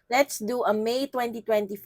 Let's do a May 2024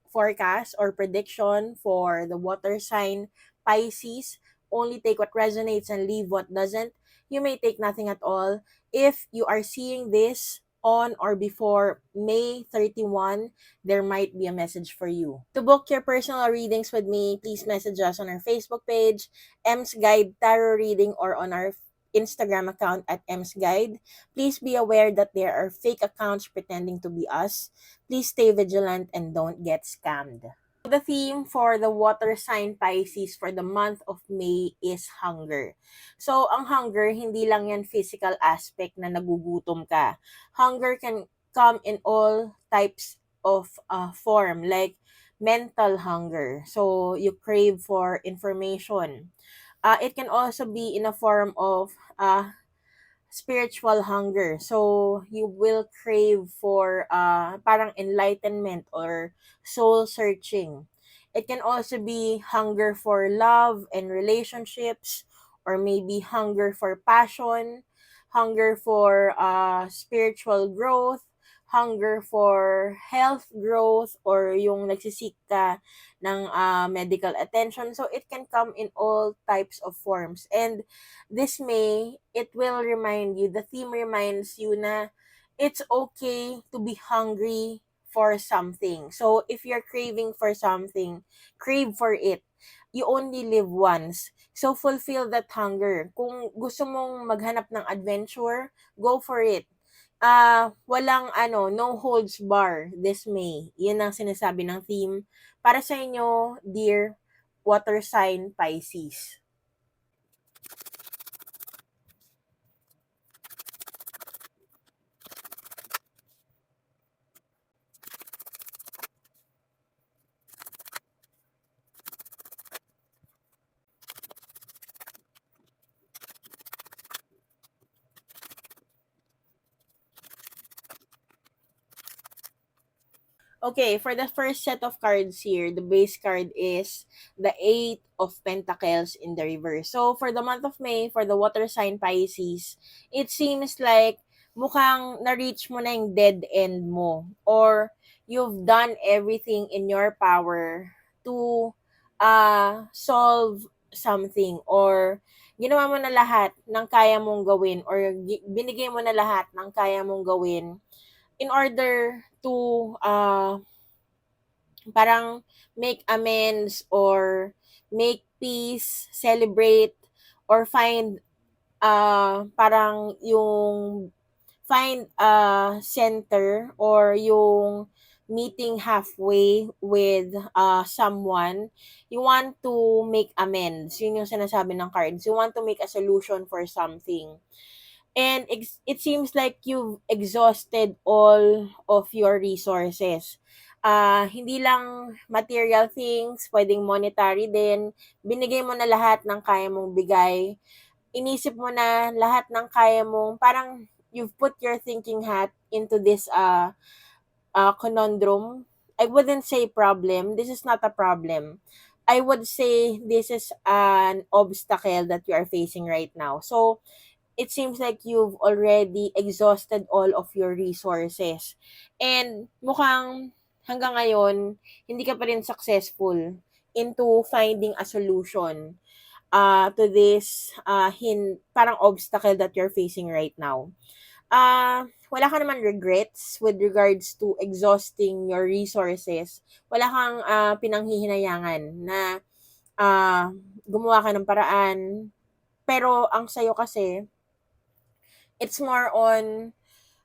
forecast or prediction for the water sign Pisces. Only take what resonates and leave what doesn't. You may take nothing at all. If you are seeing this on or before May 31, there might be a message for you. To book your personal readings with me, please message us on our Facebook page, M's Guide Tarot Reading, or on our Instagram account at M's Guide. Please be aware that there are fake accounts pretending to be us. Please stay vigilant and don't get scammed. The theme for the water sign Pisces for the month of May is hunger. So, ang hunger, hindi lang yan physical aspect na nagugutom ka. Hunger can come in all types of form, like mental hunger. So, you crave for information. It can also be in a form of spiritual hunger. So, you will crave for parang enlightenment or soul searching. It can also be hunger for love and relationships, or maybe hunger for passion, hunger for spiritual growth, hunger for health growth, or yung nagsisik ka ng medical attention. So, it can come in all types of forms. And this May, it will remind you, the theme reminds you na it's okay to be hungry for something. So, if you're craving for something, crave for it. You only live once. So, fulfill that hunger. Kung gusto mong maghanap ng adventure, go for it. Walang no holds bar this May. Yan ang sinasabi ng theme para sa inyo, dear water sign Pisces. Okay, for the first set of cards here, the base card is the Eight of Pentacles in the reverse. So, for the month of May, for the water sign Pisces, it seems like mukhang na-reach mo na yung dead end mo, or you've done everything in your power to solve something, or ginawa mo na lahat ng kaya mong gawin, or binigay mo na lahat ng kaya mong gawin in order to parang make amends or make peace, celebrate, or find parang yung find a center, or yung meeting halfway with someone. You want to make amends. Yun yung sinasabi ng cards. You want to make a solution for something. And it seems like you've exhausted all of your resources. Hindi lang material things, pwedeng monetary din. Binigay mo na lahat ng kaya mong bigay. Inisip mo na lahat ng kaya mong, parang you've put your thinking hat into this conundrum. I wouldn't say problem. This is not a problem. I would say this is an obstacle that you are facing right now. So, it seems like you've already exhausted all of your resources. And mukhang hanggang ngayon, hindi ka pa rin successful into finding a solution to this parang obstacle that you're facing right now. Wala ka naman regrets with regards to exhausting your resources. Wala kang pinanghihinayangan na gumawa ka ng paraan. Pero ang sayo kasi, it's more on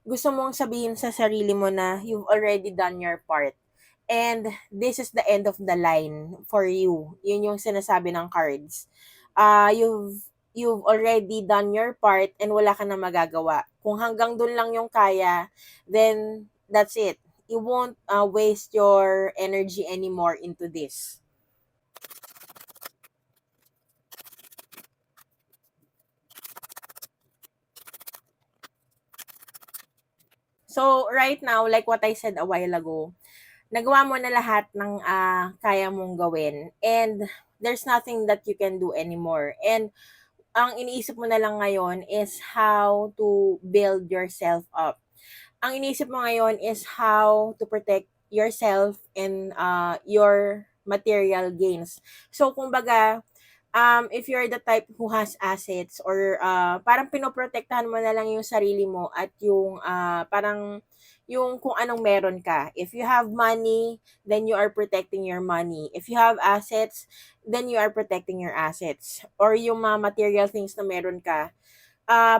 gusto mong sabihin sa sarili mo na you've already done your part. And this is the end of the line for you. Yun yung sinasabi ng cards. You've already done your part and wala ka na magagawa. Kung hanggang dun lang yung kaya, then that's it. You won't waste your energy anymore into this. So, right now, like what I said a while ago, nagawa mo na lahat ng kaya mong gawin, and there's nothing that you can do anymore. And ang iniisip mo na lang ngayon is how to build yourself up. ang iniisip mo ngayon is how to protect yourself and your material gains. So, kumbaga, if you're the type who has assets or parang pinoprotektahan mo na lang yung sarili mo at yung parang yung kung anong meron ka. If you have money, then you are protecting your money. If you have assets, then you are protecting your assets. Or yung mga material things na meron ka,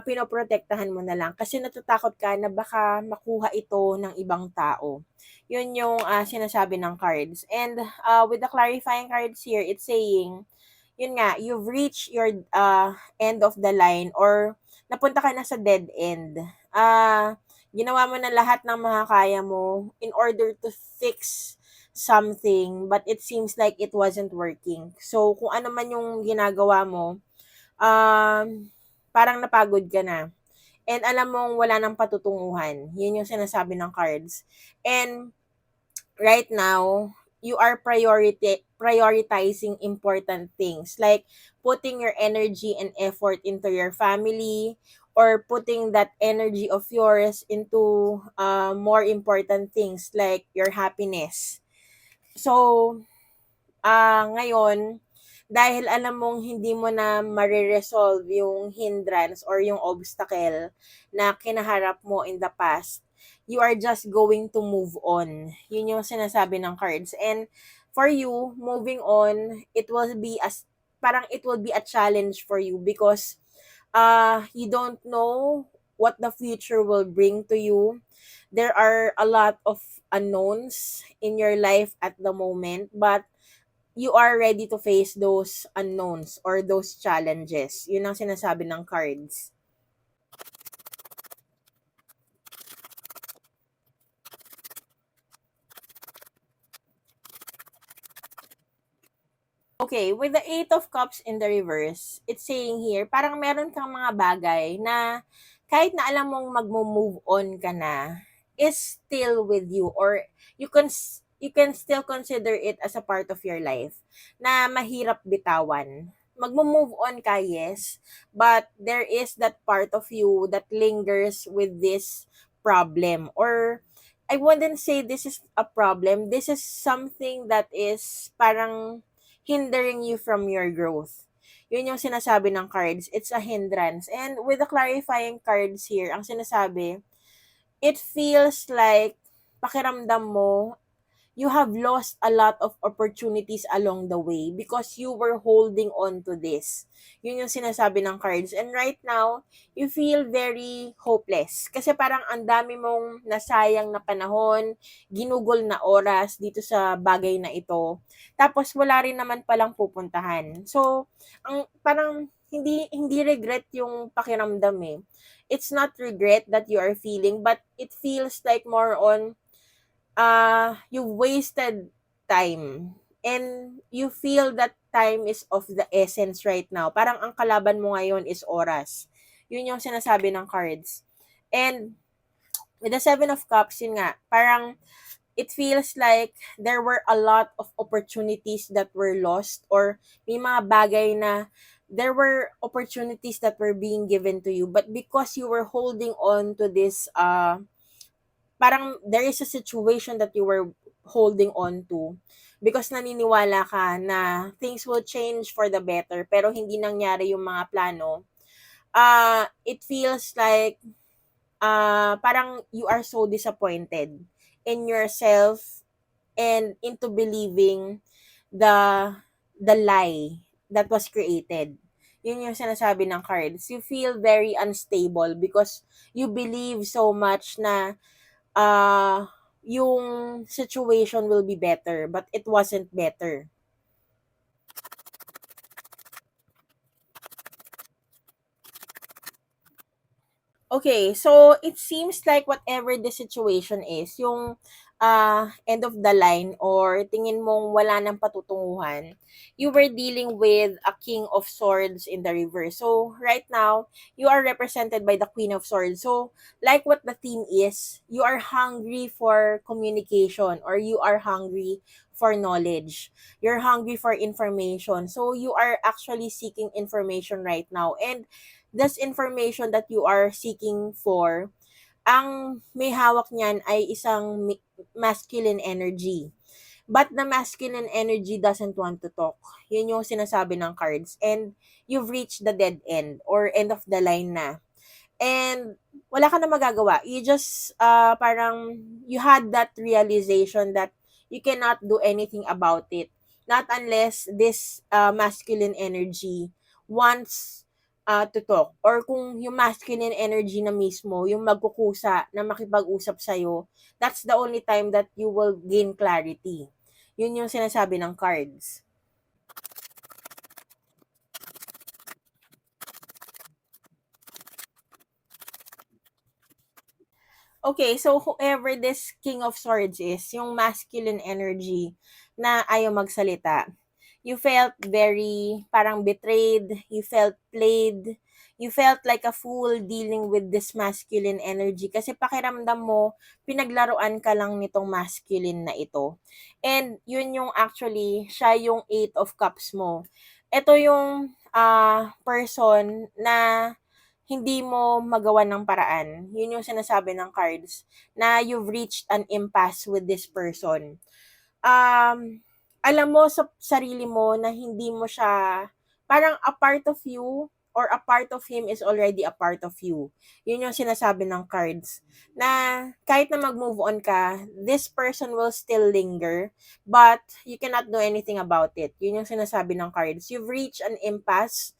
pinoprotektahan mo na lang kasi natatakot ka na baka makuha ito ng ibang tao. Yun yung sinasabi ng cards. And with the clarifying cards here, it's saying, yun nga, you've reached your end of the line or napunta ka na sa dead end. Ginawa mo na lahat ng makakaya mo in order to fix something but it seems like it wasn't working. So, kung ano man yung ginagawa mo, parang napagod ka na. And alam mong wala nang patutunguhan. Yun yung sinasabi ng cards. And right now, you are prioritizing important things like putting your energy and effort into your family or putting that energy of yours into more important things like your happiness. So, ngayon, dahil alam mong hindi mo na mare-resolve yung hindrance or yung obstacle na kinaharap mo in the past, you are just going to move on. Yun yung sinasabi ng cards. And for you, moving on, it will be as parang it will be a challenge for you because you don't know what the future will bring to you. There are a lot of unknowns in your life at the moment, but you are ready to face those unknowns or those challenges. Yun ang sinasabi ng cards. Okay, with the Eight of Cups in the reverse, it's saying here, parang meron kang mga bagay na kahit na alam mong magmo-move on ka na, is still with you or you can still consider it as a part of your life na mahirap bitawan. Magmo-move on ka, yes, but there is that part of you that lingers with this problem or I wouldn't say this is a problem. This is something that is parang hindering you from your growth. Yun yung sinasabi ng cards. It's a hindrance. And with the clarifying cards here, ang sinasabi, it feels like pakiramdam mo you have lost a lot of opportunities along the way because you were holding on to this. Yun yung sinasabi ng cards. And right now, you feel very hopeless. Kasi parang ang dami mong nasayang na panahon, ginugol na oras dito sa bagay na ito. Tapos wala rin naman palang pupuntahan. So, ang parang hindi regret yung pakiramdam eh. It's not regret that you are feeling, but it feels like more on you've wasted time and you feel that time is of the essence right now. Parang ang kalaban mo ngayon is oras. Yun yung sinasabi ng cards. And with the Seven of Cups, yun nga, parang it feels like there were a lot of opportunities that were lost or may mga bagay na there were opportunities that were being given to you but because you were holding on to this parang there is a situation that you were holding on to because naniniwala ka na things will change for the better pero hindi nangyari yung mga plano. It feels like parang you are so disappointed in yourself and into believing the the lie that was created. Yun yung sinasabi ng cards. You feel very unstable because you believe so much na yung situation will be better, but it wasn't better. Okay, so it seems like whatever the situation is, yung end of the line or tingin mong wala nang patutunguhan, you were dealing with a King of Swords in the reverse. So right now, you are represented by the Queen of Swords. So like what the theme is, you are hungry for communication or you are hungry for knowledge. You're hungry for information. So you are actually seeking information right now. And this information that you are seeking for, ang may hawak niyan ay isang masculine energy. But the masculine energy doesn't want to talk. Yun yung sinasabi ng cards. And you've reached the dead end or end of the line na. And wala ka na magagawa. You just, parang, you had that realization that you cannot do anything about it. Not unless this masculine energy wants to talk. Or kung yung masculine energy na mismo, yung magkukusa na makipag-usap sa'yo, that's the only time that you will gain clarity. Yun yung sinasabi ng cards. Okay, so whoever this King of Swords is, yung masculine energy na ayaw magsalita, you felt very parang betrayed, you felt played, you felt like a fool dealing with this masculine energy kasi pakiramdam mo, pinaglaruan ka lang nitong masculine na ito. And yun yung actually, siya yung Eight of Cups mo. Ito yung person na hindi mo magawan ng paraan. Yun yung sinasabi ng cards na you've reached an impasse with this person. Alam mo sa sarili mo na hindi mo siya parang a part of you or a part of him is already a part of you. Yun yung sinasabi ng cards. Na kahit na mag-move on ka, this person will still linger, but you cannot do anything about it. Yun yung sinasabi ng cards. You've reached an impasse.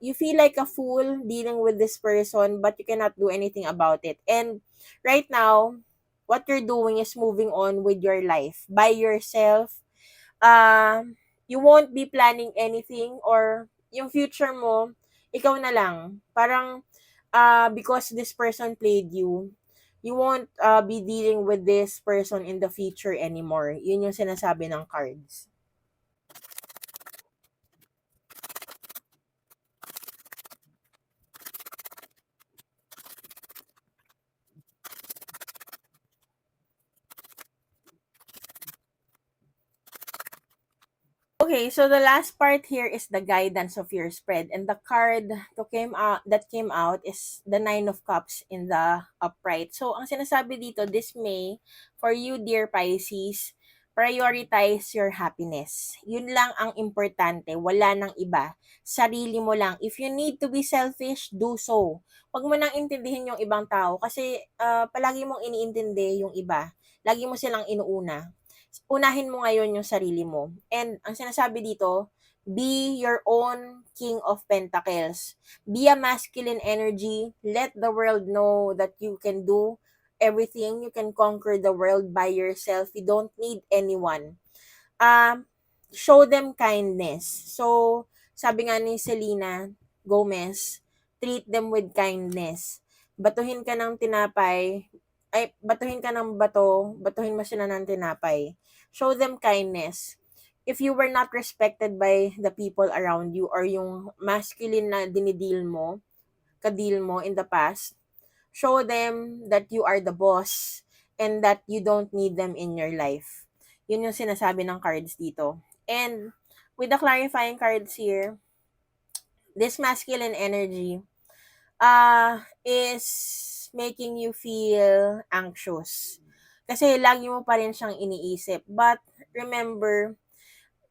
You feel like a fool dealing with this person, but you cannot do anything about it. And right now, what you're doing is moving on with your life by yourself. Uh, you won't be planning anything or yung future mo, ikaw na lang. Parang because this person played you, you won't be dealing with this person in the future anymore. Yun yung sinasabi ng cards. Okay, so the last part here is the guidance of your spread, and the card that came out is the Nine of Cups in the upright. So ang sinasabi dito, this May, for you dear Pisces, prioritize your happiness. Yun lang ang importante, wala nang iba. Sarili mo lang. If you need to be selfish, do so. Huwag mo nang intindihin yung ibang tao kasi palagi mong iniintindi yung iba. Lagi mo silang inuuna. Unahin mo ngayon yung sarili mo. And ang sinasabi dito, be your own King of Pentacles. Be a masculine energy. Let the world know that you can do everything. You can conquer the world by yourself. You don't need anyone. Um, Show them kindness. So, sabi nga ni Selena Gomez, treat them with kindness. Batuhin ka ng tinapay, batuhin ka ng bato, batuhin mo sila ng tinapay. Show them kindness. If you were not respected by the people around you or yung masculine na dinidil mo, kadil mo in the past, show them that you are the boss and that you don't need them in your life. Yun yung sinasabi ng cards dito. And with the clarifying cards here, this masculine energy is making you feel anxious. Kasi lagi mo pa rin siyang iniisip. But remember,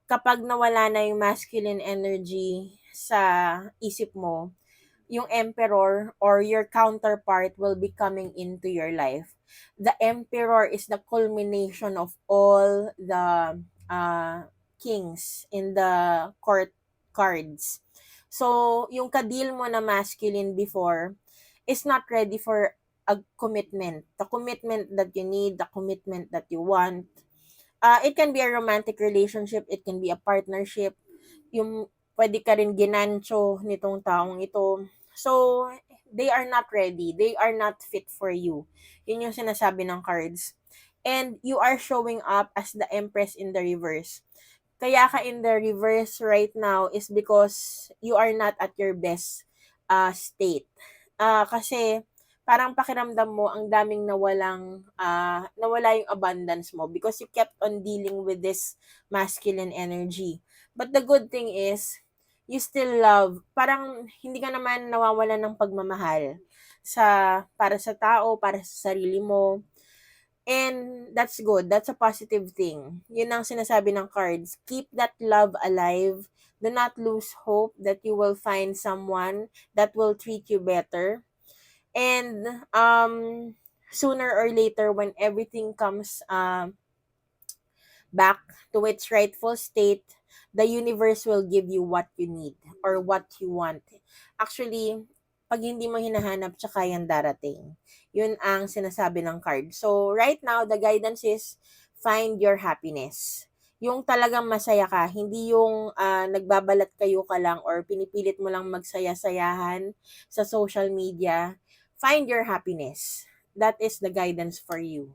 kapag nawala na yung masculine energy sa isip mo, yung emperor or your counterpart will be coming into your life. The emperor is the culmination of all the kings in the court cards. So, yung kadil mo na masculine before is not ready for a commitment. The commitment that you need, the commitment that you want. It can be a romantic relationship, it can be a partnership, yung pwede ka rin ginancho nitong taong ito. So, they are not ready. They are not fit for you. Yun yung sinasabi ng cards. And you are showing up as the Empress in the reverse. Kaya ka in the reverse right now is because you are not at your best state. Kasi parang pakiramdam mo ang daming nawala yung abundance mo because you kept on dealing with this masculine energy. But the good thing is, you still love, parang hindi ka naman nawawalan ng pagmamahal. para sa tao, para sa sarili mo. And that's good. That's a positive thing. Yun ang sinasabi ng cards. Keep that love alive. Do not lose hope that you will find someone that will treat you better. And sooner or later, when everything comes back to its rightful state, the universe will give you what you need or what you want. Actually, pag hindi mo hinahanap, tsaka yan darating. Yun ang sinasabi ng card. So, right now, the guidance is find your happiness. Yung talagang masaya ka, hindi yung nagbabalat kayo ka lang or pinipilit mo lang magsaya-sayahan sa social media. Find your happiness. That is the guidance for you.